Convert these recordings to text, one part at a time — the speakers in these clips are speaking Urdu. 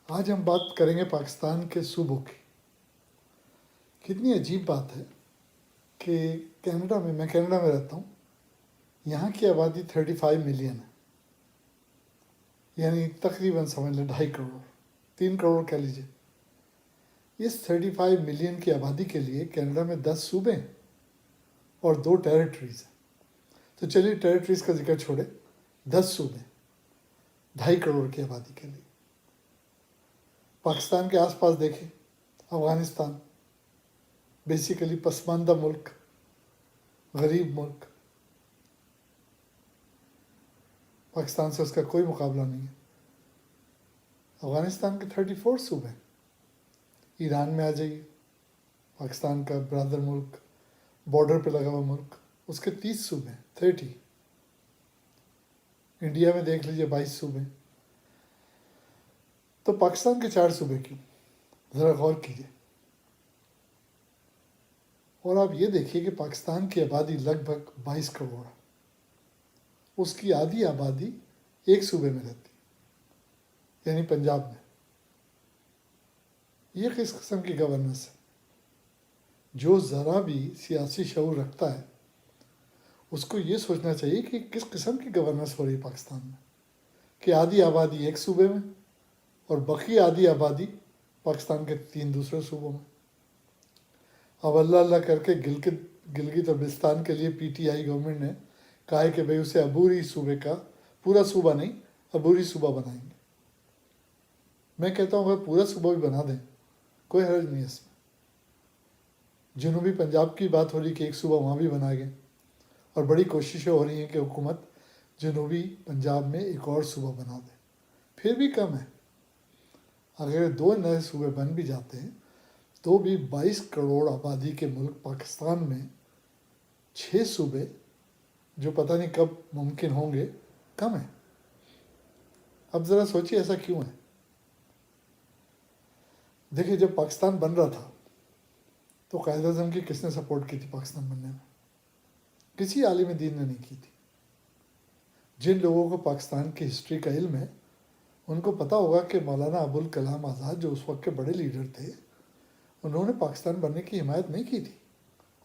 آج ہم بات کریں گے پاکستان کے صوبوں کی. کتنی عجیب بات ہے کہ میں کینیڈا میں رہتا ہوں. یہاں کی آبادی 35 ملین ہے، یعنی تقریباً سمجھ لیں 2.5 کروڑ، 3 کروڑ کہہ لیجیے. اس 35 ملین کی آبادی کے لیے کینیڈا میں 10 صوبے ہیں اور 2 ٹیریٹریز ہیں. تو چلیے ٹیریٹریز کا ذکر چھوڑے، 10 صوبے 2.5 کروڑ کی آبادی کے لیے. پاکستان کے آس پاس دیکھیں، افغانستان بیسیکلی پسماندہ ملک، غریب ملک. پاکستان سے اس کا کوئی مقابلہ نہیں ہے. افغانستان کے 34 صوبے ہیں. ایران میں آ جائیے، پاکستان کا برادر ملک، بارڈر پہ لگا ہوا ملک، اس کے 30 صوبے ہیں، 30. انڈیا میں دیکھ لیجیے 22 صوبے. تو پاکستان کے 4 صوبے کیوں؟ ذرا غور کیجیے. اور آپ یہ دیکھیے کہ پاکستان کی آبادی لگ بھگ 22 کروڑ ہے. اس کی آدھی آبادی ایک صوبے میں رہتی ہے، یعنی پنجاب میں. یہ کس قسم کی گورننس ہے؟ جو ذرا بھی سیاسی شعور رکھتا ہے اس کو یہ سوچنا چاہیے کہ کس قسم کی گورننس ہو رہی ہے پاکستان میں، کہ آدھی آبادی ایک صوبے میں اور بقی آدھی آبادی پاکستان کے 3 دوسرے صوبوں میں. اب اللہ اللہ کر کے گلگت اور بلتستان کے لیے پی ٹی آئی گورنمنٹ نے کہا ہے کہ بھئی اسے عبوری صوبے کا، پورا صوبہ نہیں، عبوری صوبہ بنائیں گے. میں کہتا ہوں اگر پورا صوبہ بھی بنا دیں کوئی حرج نہیں ہے اس میں. جنوبی پنجاب کی بات ہو رہی کہ ایک صوبہ وہاں بھی بنا گئے، اور بڑی کوششیں ہو رہی ہیں کہ حکومت جنوبی پنجاب میں ایک اور صوبہ بنا دے. پھر بھی کم ہے. اگر 2 نئے صوبے بن بھی جاتے ہیں تو بھی 22 کروڑ آبادی کے ملک پاکستان میں 6 صوبے جو پتہ نہیں کب ممکن ہوں گے، کم ہے. اب ذرا سوچیے ایسا کیوں ہے. دیکھیں جب پاکستان بن رہا تھا تو قائد اعظم کی کس نے سپورٹ کی تھی پاکستان بننے میں؟ کسی عالم دین نے نہیں کی تھی. جن لوگوں کو پاکستان کی ہسٹری کا علم ہے ان کو پتہ ہوگا کہ مولانا ابوالکلام آزاد جو اس وقت کے بڑے لیڈر تھے، انہوں نے پاکستان بننے کی حمایت نہیں کی تھی،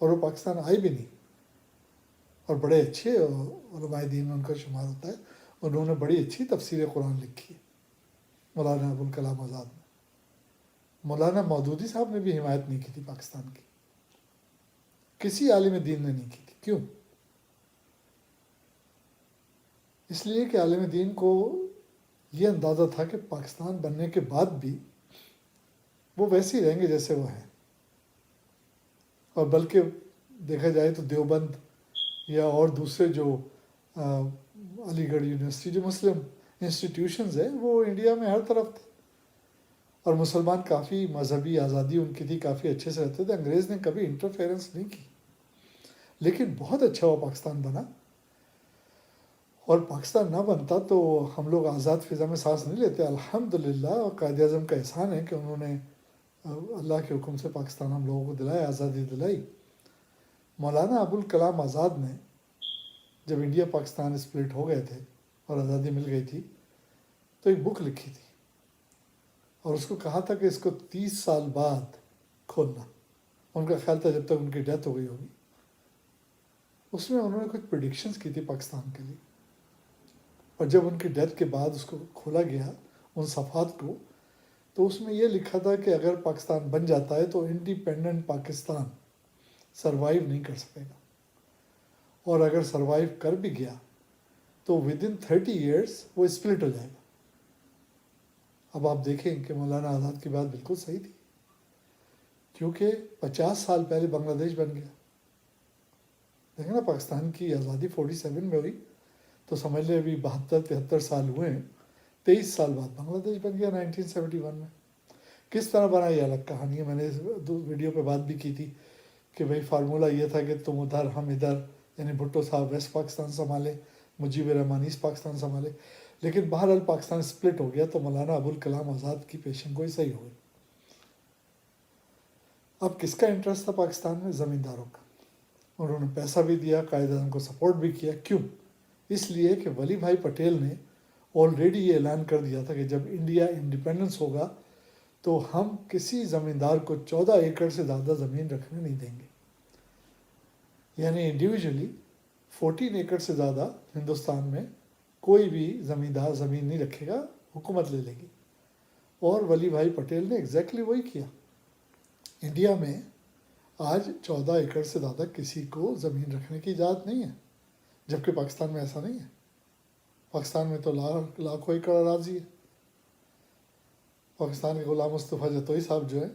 اور وہ پاکستان آئے بھی نہیں. اور بڑے اچھے علماء دین میں ان کا شمار ہوتا ہے. انہوں نے بڑی اچھی تفسیر قرآن لکھی ہے مولانا ابوالکلام آزاد نے. مولانا مودودی صاحب نے بھی حمایت نہیں کی تھی پاکستان کی. کسی عالم دین نے نہیں کی تھی. کیوں؟ اس لیے کہ عالم دین کو یہ اندازہ تھا کہ پاکستان بننے کے بعد بھی وہ ویسے ہی رہیں گے جیسے وہ ہیں. اور بلکہ دیکھا جائے تو دیوبند یا اور دوسرے جو علی گڑھ یونیورسٹی جو مسلم انسٹیٹیوشنز ہیں وہ انڈیا میں ہر طرف تھے، اور مسلمان کافی مذہبی آزادی ان کی تھی، کافی اچھے سے رہتے تھے. انگریز نے کبھی انٹرفیرنس نہیں کی. لیکن بہت اچھا ہوا پاکستان بنا. اور پاکستان نہ بنتا تو ہم لوگ آزاد فضا میں سانس نہیں لیتے. الحمدللہ قائد اعظم کا احسان ہے کہ انہوں نے اللہ کے حکم سے پاکستان ہم لوگوں کو دلایا، آزادی دلائی. مولانا ابوالکلام آزاد نے جب انڈیا پاکستان اسپلٹ ہو گئے تھے اور آزادی مل گئی تھی تو ایک بک لکھی تھی، اور اس کو کہا تھا کہ اس کو 30 سال بعد کھولنا. ان کا خیال تھا جب تک ان کی ڈیتھ ہو گئی ہوگی. اس میں انہوں نے کچھ پریڈکشنز کی تھی پاکستان کے لیے، اور جب ان کی ڈیتھ کے بعد اس کو کھولا گیا ان صفحات کو، تو اس میں یہ لکھا تھا کہ اگر پاکستان بن جاتا ہے تو انڈیپینڈنٹ پاکستان سروائیو نہیں کر سکے گا، اور اگر سروائیو کر بھی گیا تو ودن 30 ایئرس وہ اسپلٹ ہو جائے گا. اب آپ دیکھیں کہ مولانا آزاد کی بات بالکل صحیح تھی، کیونکہ 50 سال پہلے بنگلہ دیش بن گیا. دیکھیں نا، پاکستان کی آزادی 47 میں ہوئی تو سمجھ لیں ابھی 72-73 سال ہوئے ہیں. 23 سال بعد بنگلہ دیش بن گیا 1971 میں. کس طرح بنا یہ الگ کہانی ہے. میں نے اس ویڈیو پہ بات بھی کی تھی کہ بھئی فارمولہ یہ تھا کہ تم ادھر ہم ادھر، یعنی بھٹو صاحب ویسٹ پاکستان سنبھالے، مجیب الرحمان ایسٹ پاکستان سنبھالے. لیکن بہرحال پاکستان اسپلٹ ہو گیا تو مولانا ابوالکلام آزاد کی پیشن گوئی صحیح ہو گئی. اب کس کا انٹرسٹ تھا پاکستان میں؟ زمینداروں کا. انہوں نے پیسہ بھی دیا، قائد اعظم کو سپورٹ بھی کیا. کیوں؟ اس لیے کہ ولی بھائی پٹیل نے آلریڈی یہ اعلان کر دیا تھا کہ جب انڈیا انڈیپینڈنس ہوگا تو ہم کسی زمیندار کو 14 ایکڑ سے زیادہ زمین رکھنے نہیں دیں گے. یعنی انڈیویجولی 14 ایکڑ سے زیادہ ہندوستان میں کوئی بھی زمیندار زمین نہیں رکھے گا، حکومت لے لے گی. اور ولی بھائی پٹیل نے ایگزیکٹلی وہی کیا. انڈیا میں آج 14 ایکڑ سے زیادہ کسی کو زمین رکھنے کی اجازت نہیں ہے، جبکہ پاکستان میں ایسا نہیں ہے. پاکستان میں تو لاکھوں ایکڑ اراضی ہے. پاکستان کے غلام مصطفیٰ جتوئی صاحب جو ہیں،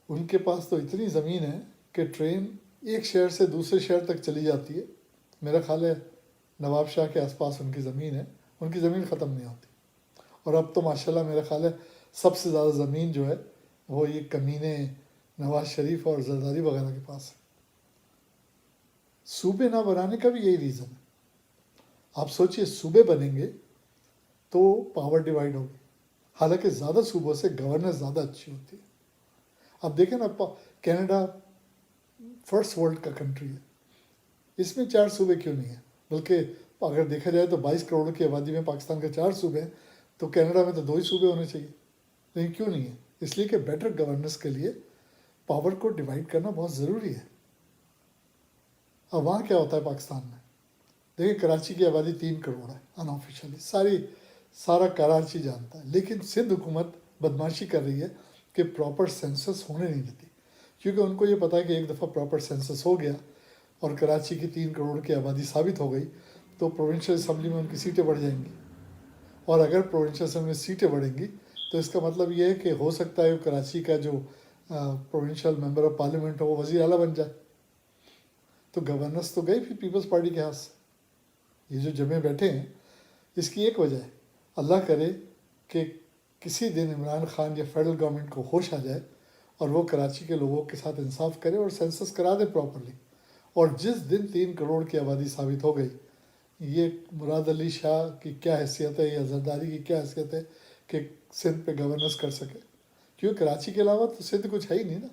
ان کے پاس تو اتنی زمین ہے کہ ٹرین ایک شہر سے دوسرے شہر تک چلی جاتی ہے. میرا خیال ہے نواب شاہ کے آس پاس ان کی زمین ہے، ان کی زمین ختم نہیں ہوتی. اور اب تو ماشاءاللہ میرا خیال ہے سب سے زیادہ زمین جو ہے وہ یہ کمینے نواز شریف اور زرداری وغیرہ کے پاس ہے. صوبے نہ بنانے کا بھی یہی ریزن ہے. آپ سوچئے صوبے بنیں گے تو پاور ڈیوائڈ ہوگی، حالانکہ زیادہ صوبوں سے گورننس زیادہ اچھی ہوتی ہے. اب دیکھیں نا، کینیڈا فرسٹ ورلڈ کا کنٹری ہے، اس میں 4 صوبے کیوں نہیں ہیں؟ بلکہ اگر دیکھا جائے تو 22 کروڑ کی آبادی میں پاکستان کے 4 صوبے ہیں، تو کینیڈا میں تو 2 ہی صوبے ہونے چاہیے. لیکن کیوں نہیں ہے؟ اس لیے کہ بیٹر گورننس کے لیے پاور کو ڈیوائڈ کرنا بہت ضروری ہے. اب وہاں کیا ہوتا ہے پاکستان میں؟ دیکھیں کراچی کی آبادی 3 کروڑ ہے ان آفیشیلی، سارا کراچی جانتا ہے. لیکن سندھ حکومت بدماشی کر رہی ہے کہ پراپر سینسس ہونے نہیں دیتی، کیونکہ ان کو یہ پتہ ہے کہ ایک دفعہ پراپر سینسس ہو گیا اور کراچی کی 3 کروڑ کی آبادی ثابت ہو گئی تو پروونشل اسمبلی میں ان کی سیٹیں بڑھ جائیں گی. اور اگر پروونشل اسمبلی میں سیٹیں بڑھیں گی تو اس کا مطلب یہ ہے کہ ہو سکتا ہے کراچی کا جو پروونشل ممبر آف پارلیمنٹ ہو وہ وزیر اعلیٰ بن جائے. تو گورننس تو گئی پھر پیپلز پارٹی کے ہاتھ سے. یہ جو جمے بیٹھے ہیں اس کی ایک وجہ ہے، اللہ کرے کہ کسی دن عمران خان یا فیڈرل گورنمنٹ کو ہوش آ جائے اور وہ کراچی کے لوگوں کے ساتھ انصاف کرے اور سینسس کرا دے پراپرلی. اور جس دن 3 کروڑ کی آبادی ثابت ہو گئی، یہ مراد علی شاہ کی کیا حیثیت ہے یا زرداری کی کیا حیثیت ہے کہ سندھ پہ گورننس کر سکے؟ کیونکہ کراچی کے علاوہ تو سندھ کچھ ہے ہی نہیں نا.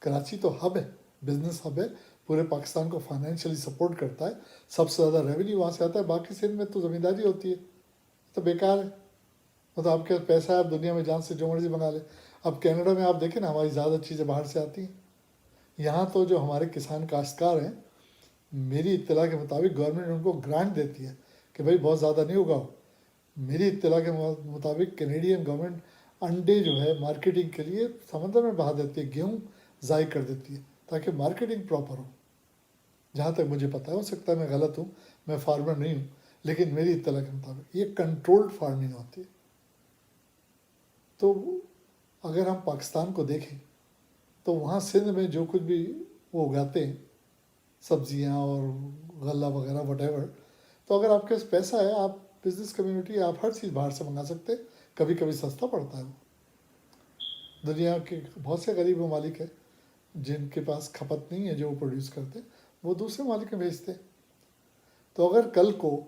کراچی تو ہب ہے، بزنس ہب ہے، پورے پاکستان کو فائنینشلی سپورٹ کرتا ہے، سب سے زیادہ ریونیو وہاں سے آتا ہے. باقی سندھ میں تو زمینداری ہوتی ہے، تو بیکار ہے. مطلب آپ کے پاس پیسہ ہے، آپ دنیا میں جان سے جو مرضی بنا لیں. اب کینیڈا میں آپ دیکھیں نا، ہماری زیادہ چیزیں باہر سے آتی ہیں. یہاں تو جو ہمارے کسان کاشتکار ہیں، میری اطلاع کے مطابق گورنمنٹ ان کو گرانٹ دیتی ہے کہ بھائی بہت زیادہ نہیں اگاؤ. میری اطلاع کے مطابق کینیڈین گورنمنٹ انڈے جو ہے مارکیٹنگ کے لیے سمندر میں بہا دیتی ہے، گیہوں ضائع کر دیتی ہے تاکہ مارکیٹنگ پراپر ہو. جہاں تک مجھے پتہ ہے، ہو سکتا ہے میں غلط ہوں، میں فارمر نہیں ہوں، لیکن میری اطلاع کے مطابق یہ کنٹرولڈ فارمنگ ہوتی ہے. تو اگر ہم پاکستان کو دیکھیں تو وہاں سندھ میں جو کچھ بھی وہ اگاتے ہیں، سبزیاں اور غلہ وغیرہ وٹ ایور، تو اگر آپ کے پاس پیسہ ہے، آپ بزنس کمیونٹی، آپ ہر چیز باہر سے منگا سکتے ہیں. کبھی کبھی سستا پڑتا ہے. وہ دنیا کے بہت سے غریب ممالک ہیں جن کے پاس کھپت نہیں ہے جو وہ پروڈیوس کرتے، وہ دوسرے ممالک میں بھیجتے. تو اگر کل کو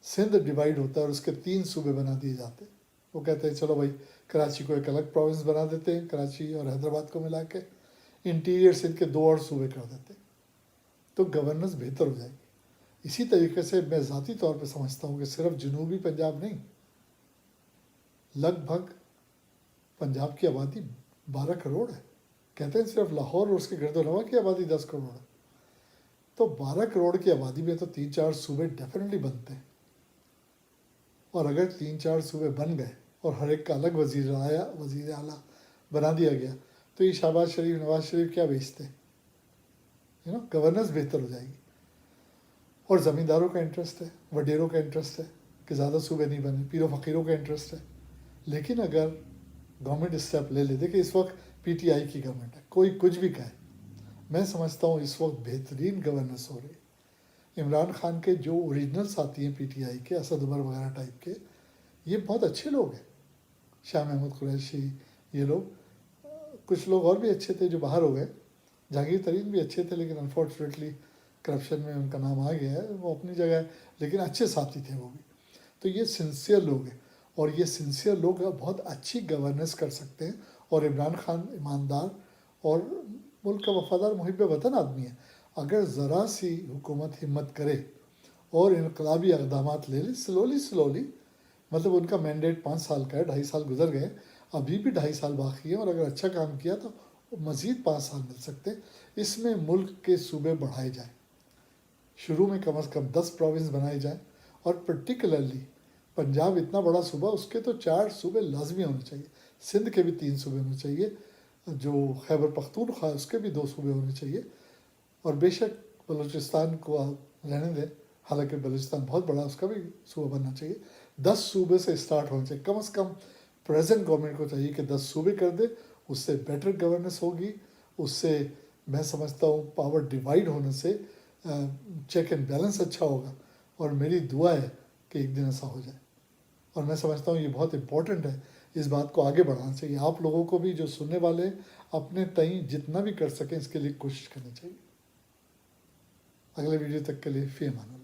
سندھ ڈیوائڈ ہوتا ہے اور اس کے 3 صوبے بنا دیے جاتے، وہ کہتے ہیں چلو بھائی کراچی کو ایک الگ پروونس بنا دیتے ہیں، کراچی اور حیدرآباد کو ملا کے انٹیریئر سندھ کے 2 اور صوبے کر دیتے، تو گورننس بہتر ہو جائے گی. اسی طریقے سے میں ذاتی طور پہ سمجھتا ہوں کہ صرف جنوبی پنجاب نہیں، لگ بھگ پنجاب کی آبادی 12 کروڑ ہے. کہتے ہیں صرف لاہور اور اس کے گرد و نواح کی آبادی 10 کروڑ ہے. تو 12 کروڑ کی آبادی میں تو 3-4 صوبے ڈیفینیٹلی بنتے ہیں. اور اگر 3-4 صوبے بن گئے اور ہر ایک کا الگ وزیر اعلیٰ بنا دیا گیا تو یہ شہباز شریف، نواز شریف کیا بیچتے ہیں؟ گورننس بہتر ہو جائے گی. اور زمینداروں کا انٹرسٹ ہے، وڈیروں کا انٹرسٹ ہے کہ زیادہ صوبے نہیں بنے، پیر و فقیروں کا انٹرسٹ ہے. لیکن اگر گورنمنٹ اسٹیپ لے لے، دیکھیں اس وقت پی ٹی آئی کی گورنمنٹ ہے، کوئی کچھ بھی کہے، میں سمجھتا ہوں اس وقت بہترین گورننس ہو رہی ہے. عمران خان کے جو اوریجنل ساتھی ہیں پی ٹی آئی کے، اسد عمر وغیرہ ٹائپ کے، یہ بہت اچھے لوگ ہیں. شاہ محمود قریشی، یہ لوگ، کچھ لوگ اور بھی اچھے تھے جو باہر ہو گئے. جہانگیر ترین بھی اچھے تھے لیکن انفارچونیٹلی کرپشن میں ان کا نام آ گیا ہے، وہ اپنی جگہ ہے، لیکن اچھے ساتھی تھے وہ بھی. تو یہ سنسیئر لوگ ہیں اور یہ سنسیئر لوگ بہت اچھی گورننس کر سکتے ہیں. اور عمران خان ایماندار اور ملک کا وفادار محب وطن آدمی ہے. اگر ذرا سی حکومت ہمت کرے اور انقلابی اقدامات لے لے، سلولی مطلب ان کا مینڈیٹ 5 سال کا ہے، 2.5 سال گزر گئے، ابھی بھی 2.5 سال باقی ہے، اور اگر اچھا کام کیا تو مزید 5 سال مل سکتے ہیں۔ اس میں ملک کے صوبے بڑھائے جائیں، شروع میں کم از کم 10 پروونس بنائے جائیں، اور پرٹیکولرلی پنجاب اتنا بڑا صوبہ، اس کے تو 4 صوبے لازمی ہونے چاہیے، سندھ کے بھی 3 صوبے ہونے چاہیے، جو خیبر پختونخوا ہے اس کے بھی 2 صوبے ہونے چاہیے، اور بے شک بلوچستان کو آپ رہنے دیں، حالانکہ بلوچستان بہت بڑا، اس کا بھی صوبہ بننا چاہیے۔ 10 صوبے سے اسٹارٹ ہونا چاہیے کم از کم۔ پریزنٹ گورنمنٹ کو چاہیے کہ 10 صوبے کر دے، اس سے بیٹر گورننس ہوگی، اس سے میں سمجھتا ہوں پاور ڈیوائڈ ہونے سے چیک اینڈ بیلنس اچھا ہوگا، اور میری دعا ہے کہ ایک دن ایسا ہو جائے، اور میں سمجھتا ہوں یہ بہت امپورٹنٹ ہے، اس بات کو آگے بڑھانا چاہیے۔ آپ لوگوں کو بھی جو سننے والے ہیں، اپنے تئیں جتنا بھی کر سکیں اس کے لیے کوشش کرنی چاہیے۔ اگلے ویڈیو تک کے لیے فی امان اللہ۔